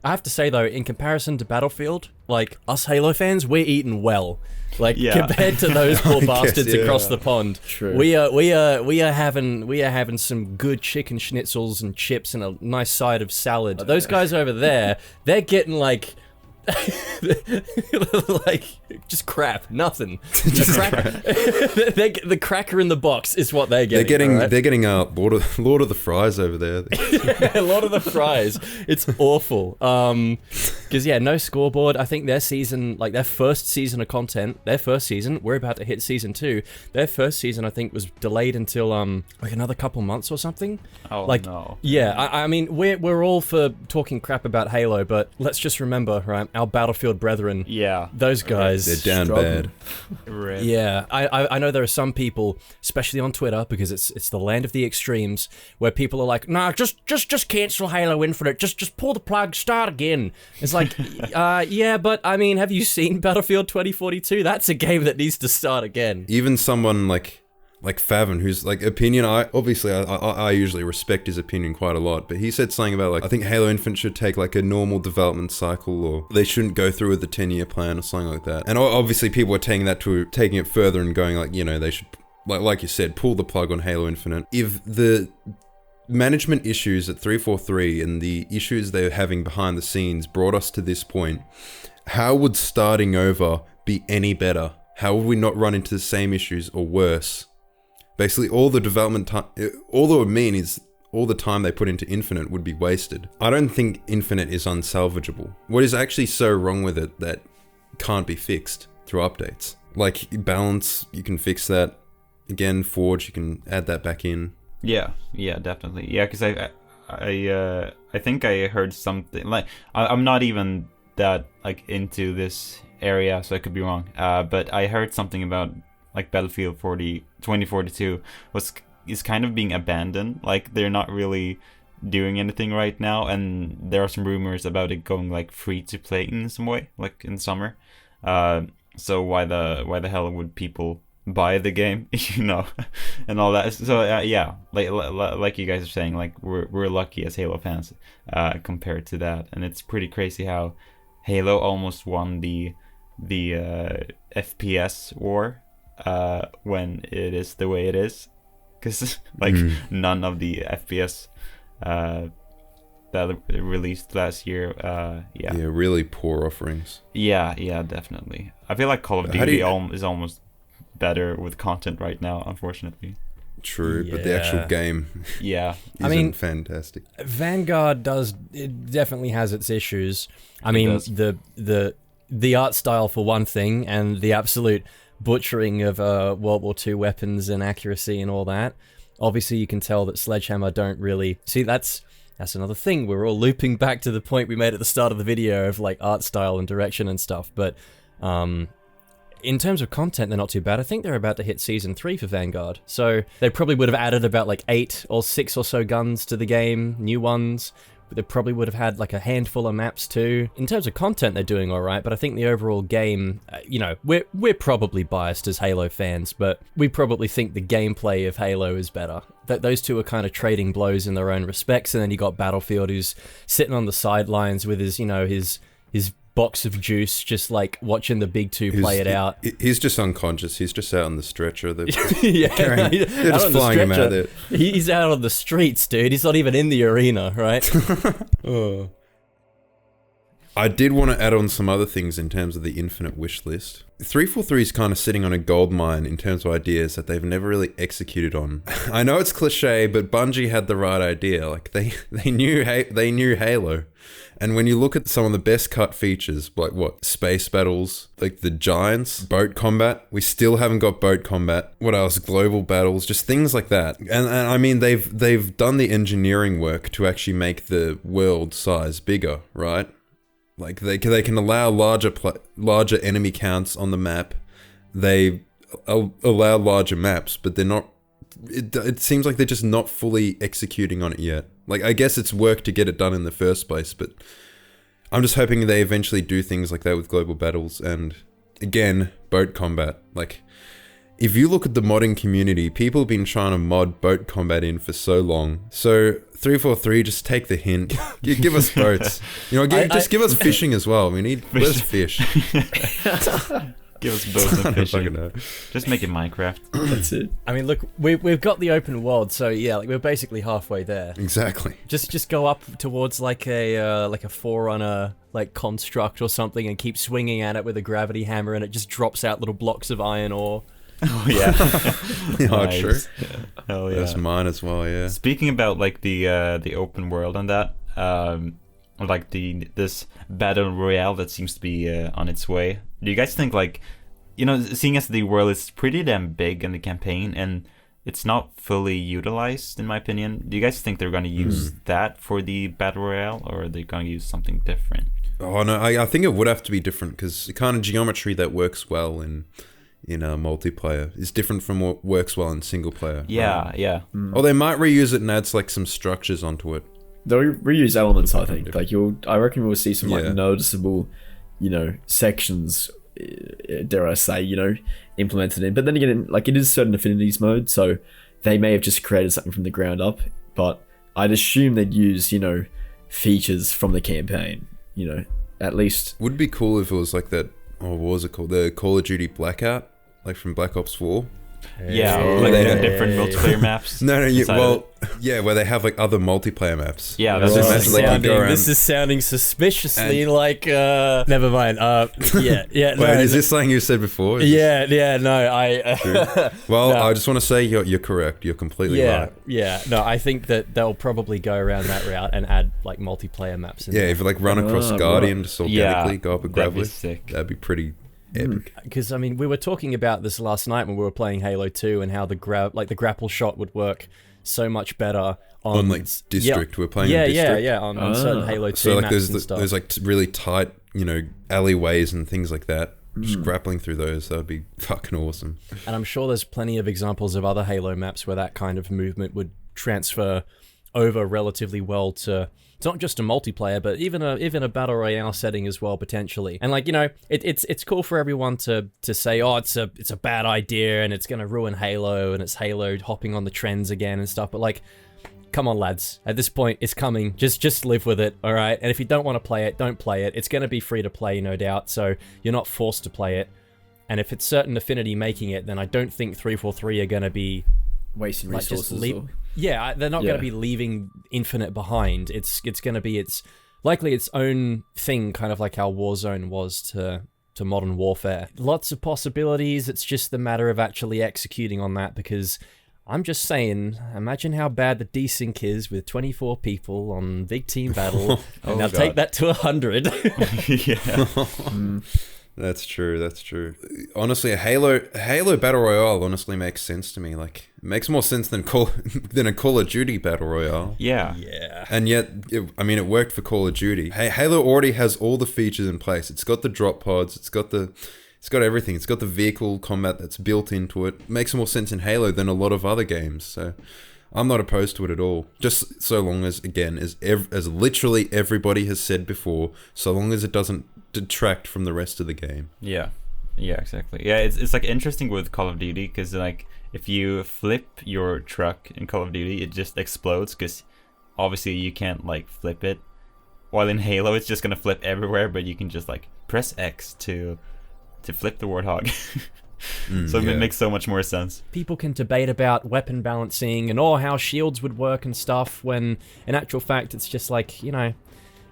I have to say though, in comparison to Battlefield, like us Halo fans, we're eating well. Like compared to those poor bastards across the pond, True. we are having some good chicken schnitzels and chips and a nice side of salad. Those guys over there, they're getting like like just crap, nothing. The cracker in the box is what they're getting. They're getting Lord of the Fries over there. Lord of the Fries. It's awful. Because no scoreboard. I think their season, like their first season of content, we're about to hit season 2. Their first season, I think, was delayed until like another couple months or something. Oh like, no. Yeah, I mean we're all for talking crap about Halo, but let's just remember, right? Our Battlefield brethren. Yeah. Those guys. They're down bad. Yeah, I know there are some people, especially on Twitter, because it's the land of the extremes, where people are like, nah, just cancel Halo Infinite, just pull the plug, start again. It's like, yeah, but I mean, have you seen Battlefield 2042? That's a game that needs to start again. Even someone like Favin, who's like opinion, I usually respect his opinion quite a lot, but he said something about like, I think Halo Infinite should take like a normal development cycle, or they shouldn't go through with the 10-year plan or something like that. And obviously people are taking it further and going like, you know, they should, like you said, pull the plug on Halo Infinite. If the management issues at 343 and the issues they're having behind the scenes brought us to this point, how would starting over be any better? How would we not run into the same issues or worse? Basically, all the development time, all it would mean is all the time they put into Infinite would be wasted. I don't think Infinite is unsalvageable. What is actually so wrong with it that can't be fixed through updates? Like balance, you can fix that. again, Forge, you can add that back in. Yeah, definitely. Yeah, because I think I heard something like I'm not even that like into this area, so I could be wrong. But I heard something about like Battlefield 2042 is kind of being abandoned. Like they're not really doing anything right now, and there are some rumors about it going like free to play in some way, like in summer. So why the hell would people buy the game, and all that? So yeah, like you guys are saying, like we're lucky as Halo fans compared to that, and it's pretty crazy how Halo almost won the FPS war when it is the way it is, because like none of the FPS that released last year, really poor offerings. Yeah, definitely. I feel like Call of Duty is almost better with content right now, unfortunately. True, but the actual game isn't fantastic. Vanguard definitely has its issues. I mean, the art style for one thing, and the absolute butchering of World War II weapons and accuracy and all that. Obviously, you can tell that Sledgehammer don't really... See, that's another thing. We're all looping back to the point we made at the start of the video of like art style and direction and stuff, but in terms of content, they're not too bad. I think they're about to hit Season 3 for Vanguard, so they probably would have added about like 8 or 6 or so guns to the game, new ones. But they probably would have had like a handful of maps too. In terms of content, they're doing all right, but I think the overall game, we're probably biased as Halo fans, but we probably think the gameplay of Halo is better. That those two are kind of trading blows in their own respects, and then you got Battlefield, who's sitting on the sidelines with his box of juice, just like watching the big two play it out. He's just unconscious. He's just out on the stretcher. They're they're just flying him out there. He's out on the streets, dude. He's not even in the arena, right? I did want to add on some other things in terms of the infinite wish list. 343 is kind of sitting on a gold mine in terms of ideas that they've never really executed on. I know it's cliche, but Bungie had the right idea. Like they knew Halo. And when you look at some of the best cut features, like space battles, like the giants, boat combat, we still haven't got boat combat. What else? Global battles, just things like that. And I mean, they've done the engineering work to actually make the world size bigger, right? Like they can allow larger enemy counts on the map. They allow larger maps, but they're not. It seems like they're just not fully executing on it yet. Like, I guess it's work to get it done in the first place, but I'm just hoping they eventually do things like that with global battles and, again, boat combat. Like, if you look at the modding community, people have been trying to mod boat combat in for so long. So 343, just take the hint. Give us boats. Just give us fishing as well. We need less fish. Give us boats and fishing. Just make it Minecraft. That's it. I mean, look, we've got the open world, so yeah, like we're basically halfway there. Exactly. Just go up towards like a Forerunner like construct or something, and keep swinging at it with a gravity hammer, and it just drops out little blocks of iron ore. Oh yeah. Nice. True. Yeah. Hell yeah. That's mine as well. Yeah. Speaking about like the open world and that, like this battle royale that seems to be on its way. Do you guys think, like, seeing as the world is pretty damn big in the campaign and it's not fully utilized, in my opinion, do you guys think they're going to use that for the battle royale, or are they going to use something different? Oh no, I think it would have to be different, because the kind of geometry that works well in multiplayer is different from what works well in single player. Yeah, yeah. Or they might reuse it and add like some structures onto it. They'll reuse elements, I think. Like I reckon we'll see some like noticeable, sections, dare I say, implemented in. But then again, like, it is certain affinities mode, so they may have just created something from the ground up. But I'd assume they'd use, features from the campaign. At least would be cool if it was like that. Oh, what was it called? The Call of Duty Blackout, like from Black Ops 4. Yeah, like the different multiplayer maps. Where they have like other multiplayer maps. Yeah, this is sounding suspiciously like. Never mind. Wait, is this something you said before? I just want to say you're correct. You're completely right. Yeah, no, I think that they'll probably go around that route and add like multiplayer maps. If you like run across Guardian just organically, go up a gravel, that'd be pretty epic. Because I mean, we were talking about this last night when we were playing Halo 2 and how the grapple shot would work so much better On like District, we're playing on District. on certain Halo 2 So like maps and stuff. there's like really tight, alleyways and things like that. Just grappling through those, that would be fucking awesome. And I'm sure there's plenty of examples of other Halo maps where that kind of movement would transfer over relatively well to not just a multiplayer, but even a battle royale setting as well, potentially. And like, it's cool for everyone to say, oh, it's a bad idea and it's gonna ruin Halo and it's Halo hopping on the trends again and stuff. But like, come on, lads. At this point, it's coming. Just live with it, all right? And if you don't want to play it, don't play it. It's going to be free to play, no doubt, so you're not forced to play it. And if it's certain Affinity making it, then I don't think 343 are going to be wasting like, resources. they're not going to be leaving Infinite behind. It's going to be likely its own thing, kind of like how Warzone was to Modern Warfare. Lots of possibilities. It's just the matter of actually executing on that, because I'm just saying, imagine how bad the desync is with 24 people on big team battle. Now take that to 100. Yeah. That's true. Honestly, a Halo Battle Royale honestly makes sense to me. Like, it makes more sense than a Call of Duty Battle Royale. Yeah. And yet, it worked for Call of Duty. Hey, Halo already has all the features in place. It's got the drop pods. It's got everything. It's got the vehicle combat that's built into it. Makes more sense in Halo than a lot of other games. So I'm not opposed to it at all. Just so long as, again, as literally everybody has said before, so long as it doesn't detract from the rest of the game. Yeah, exactly. Yeah, it's like interesting with Call of Duty, because like if you flip your truck in Call of Duty, it just explodes, because obviously you can't like flip it. While in Halo, it's just gonna flip everywhere, but you can just like press X to flip the Warthog. So it makes so much more sense. People can debate about weapon balancing and how shields would work and stuff, when in actual fact it's just like,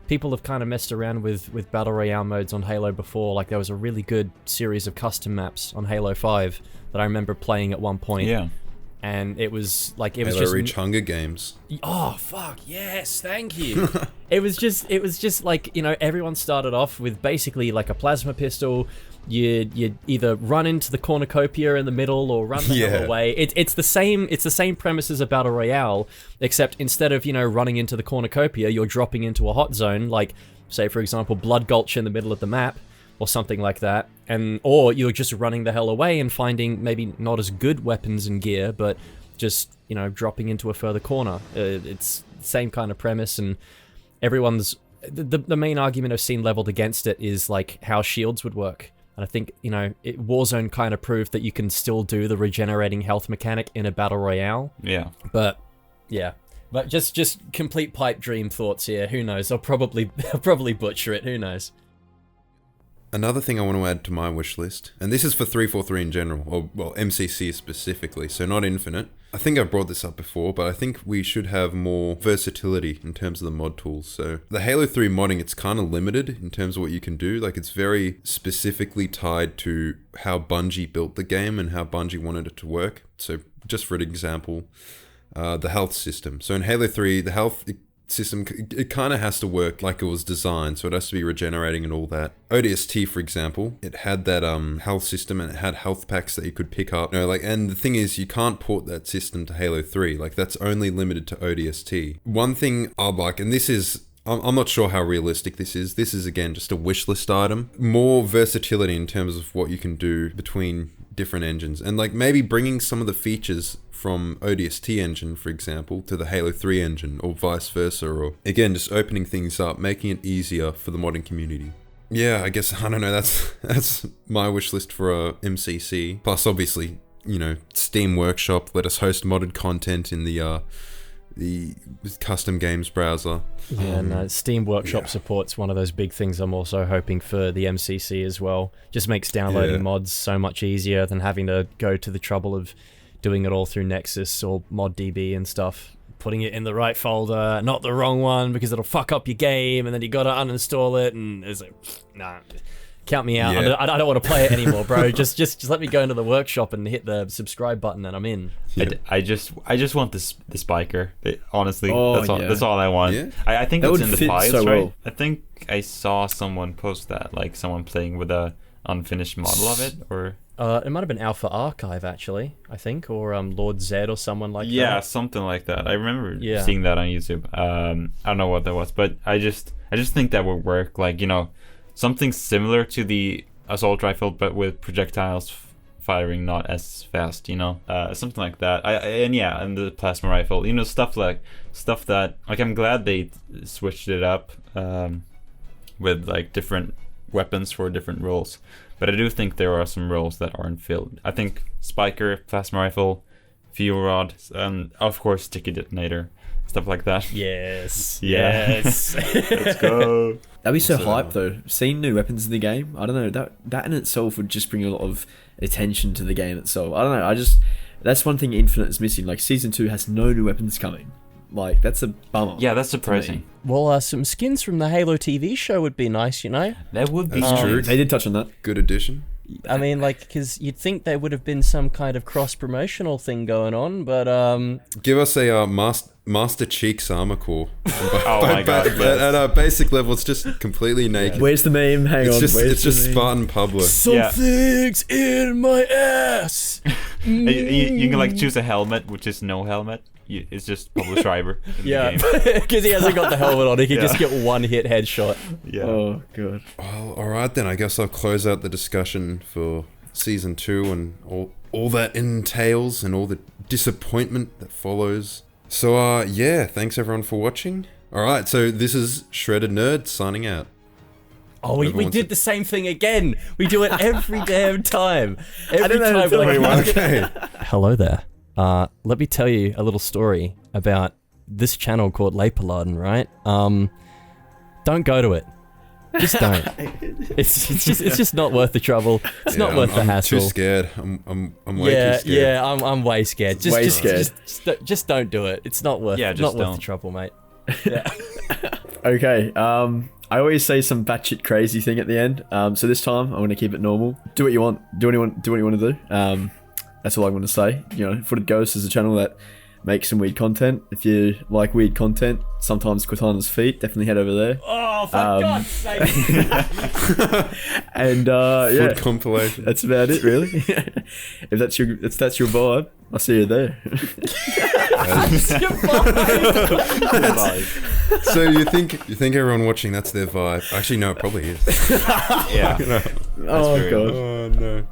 people have kind of messed around with battle royale modes on Halo before. Like, there was a really good series of custom maps on Halo 5 that I remember playing at one point. Yeah. And it was like, Halo just Reach Hunger Games. Oh fuck yes, thank you. it was just like, everyone started off with basically like a plasma pistol. You either run into the cornucopia in the middle or run the hell away. It's the same premise as a battle royale, except instead of running into the cornucopia, you're dropping into a hot zone, like say for example Blood Gulch in the middle of the map or something like that, or you're just running the hell away and finding maybe not as good weapons and gear, but just dropping into a further corner. It's the same kind of premise, and everyone's the main argument I've seen leveled against it is like how shields would work. And I think, Warzone kind of proved that you can still do the regenerating health mechanic in a battle royale. Yeah. But just complete pipe dream thoughts here. Who knows? I'll probably butcher it. Who knows? Another thing I want to add to my wish list, and this is for 343 in general, or well, MCC specifically, so not Infinite. I think I've brought this up before, but I think we should have more versatility in terms of the mod tools. So the Halo 3 modding, it's kind of limited in terms of what you can do. Like, it's very specifically tied to how Bungie built the game and how Bungie wanted it to work. So just for an example, the health system. So in Halo 3, the health system, it kind of has to work like it was designed, so it has to be regenerating and all that. ODST, for example, it had that health system, and it had health packs that you could pick up. And the thing is, you can't port that system to Halo 3. Like, that's only limited to ODST. One thing I'd like, and this is, I'm not sure how realistic this is again just a wish list item, more versatility in terms of what you can do between different engines, and like maybe bringing some of the features from ODST engine, for example, to the Halo 3 engine, or vice versa, or again, just opening things up, making it easier for the modding community. Yeah, I guess, I don't know, that's my wish list for a MCC. Plus, obviously, Steam Workshop let us host modded content in the custom games browser. Yeah, and Steam Workshop support's one of those big things I'm also hoping for the MCC as well. Just makes downloading mods so much easier than having to go to the trouble of doing it all through Nexus or ModDB and stuff. Putting it in the right folder, not the wrong one, because it'll fuck up your game, and then you gotta uninstall it, and it's like, nah, count me out. I don't want to play it anymore, bro. just let me go into the workshop and hit the subscribe button, and I'm in. Yep. I just want the spiker. Honestly, that's all I want. Yeah. I think that's in the files, so right? Well. I think I saw someone post that, like someone playing with a unfinished model of it, or It might have been Alpha Archive, actually, I think, or Lord Zed or someone like that. yeah, something like that. I remember Yeah. seeing that on YouTube. I don't know what that was, but I just think that would work. Like, you know, something similar to the assault rifle, but with projectiles firing not as fast. You know, something like that. And the plasma rifle. You know, stuff that. Like, I'm glad they switched it up with like different weapons for different roles. But I do think there are some roles that aren't filled. I think Spiker, plasma rifle, fuel rod, and of course sticky detonator, stuff like that. Yes. Yeah. Yes. Let's go. That'd be so hype though. Seeing new weapons in the game, I don't know, that in itself would just bring a lot of attention to the game itself. I don't know, that's one thing Infinite is missing. Like, Season 2 has no new weapons coming. Like, that's a bummer. Yeah, that's surprising. Well, some skins from the Halo TV show would be nice, you know? That would be That's true. They did touch on that. Good addition. I mean, like, because you'd think there would have been some kind of cross-promotional thing going on, but, Give us a Master Cheeks armor core. Oh my god. At a basic level, it's just completely naked. Where's the meme? Hang on. It's just Spartan Pablo. Something's in my ass! You can like choose a helmet, which is no helmet. It's just Pablo Schreiber. In Yeah, the game. because he hasn't got the helmet on, he can Yeah. just get one hit headshot. Yeah. Oh, God. Well, alright then, I guess I'll close out the discussion for Season 2 and all that entails and all the disappointment that follows. So, yeah, thanks everyone for watching. Alright, so this is Shredded Nerd signing out. Oh, we Everyone's did the same thing again. We do it every damn time. Every don't know time until we're like, Okay. hello there. Let me tell you a little story about this channel called Leipoladen, right? Don't go to it. Just don't. It's just not worth the trouble. It's not worth the I'm hassle. too scared. I'm way too scared. Yeah, I'm way scared. Just don't do it. It's not worth Yeah, just not worth don't. the trouble, mate. Yeah. Okay, I always say some batshit crazy thing at the end. So this time, I'm going to keep it normal. Do what you want. Do what you want to do. That's all I'm going to say. You know, Footed Ghost is a channel that makes some weird content. If you like weird content, sometimes Cortana's feet, definitely head over there. Oh, for God's sake! And Food yeah, compilation. that's about it, really. if that's your vibe, I'll see you there. So you think everyone watching, that's their vibe? Actually, no, it probably is. Yeah. Oh true. God. Oh no.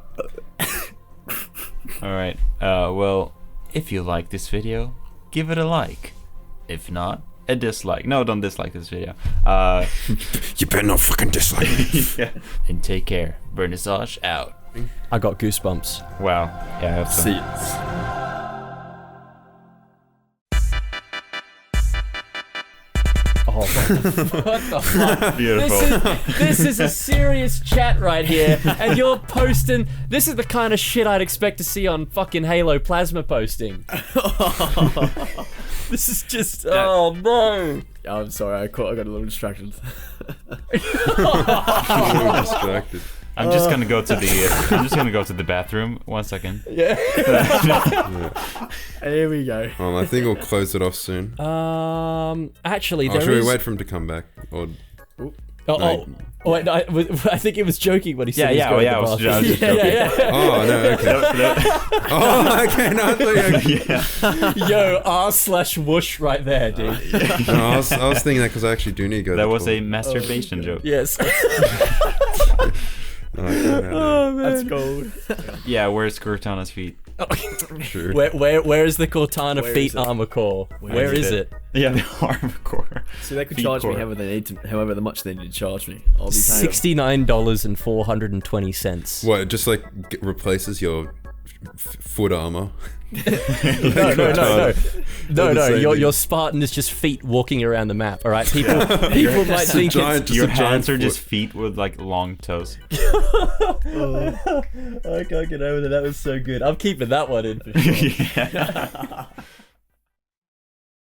Alright, well, if you like this video, give it a like. If not, a dislike. No, don't dislike this video. You better not fucking dislike me. Yeah. And take care. Wernissage out. I got goosebumps. Wow. Yeah, I hope so. See you. Oh, what the fuck? Beautiful. This is a serious chat right here, and you're posting. This is the kind of shit I'd expect to see on fucking Halo Plasma posting. This is just. Oh no. I'm sorry, I got a little distracted. I'm distracted. I'm just gonna go to the bathroom. 1 second. Yeah. Here we go. Well, I think we'll close it off soon. Actually, Oh, there should is. we wait for him to come back? Or Wait, no, I think it was joking when he said Yeah, he was going yeah, to I was the bathroom. just joking. Yeah. oh no, okay. Oh, okay. No, I thought you. Yeah. Yo, r/whoosh right there, dude. No, I was thinking that because I actually do need to go. to That the was a toilet. masturbation joke. Yes. Oh, man. That's gold. Yeah, where's Cortana's feet? True. Where is the Cortana Where feet is it? armor core? Where is it? Yeah, the armor core. So they could Feet charge me core. however much they need to charge me. I'll be paying. $69.420. What? It just like replaces your foot armor. No. Your Spartan is just feet walking around the map. All right, people might think giant- it's. Just Your a giant hands are foot. just feet with like long toes. I can't get over that. That was so good. I'm keeping that one in for sure. Yeah.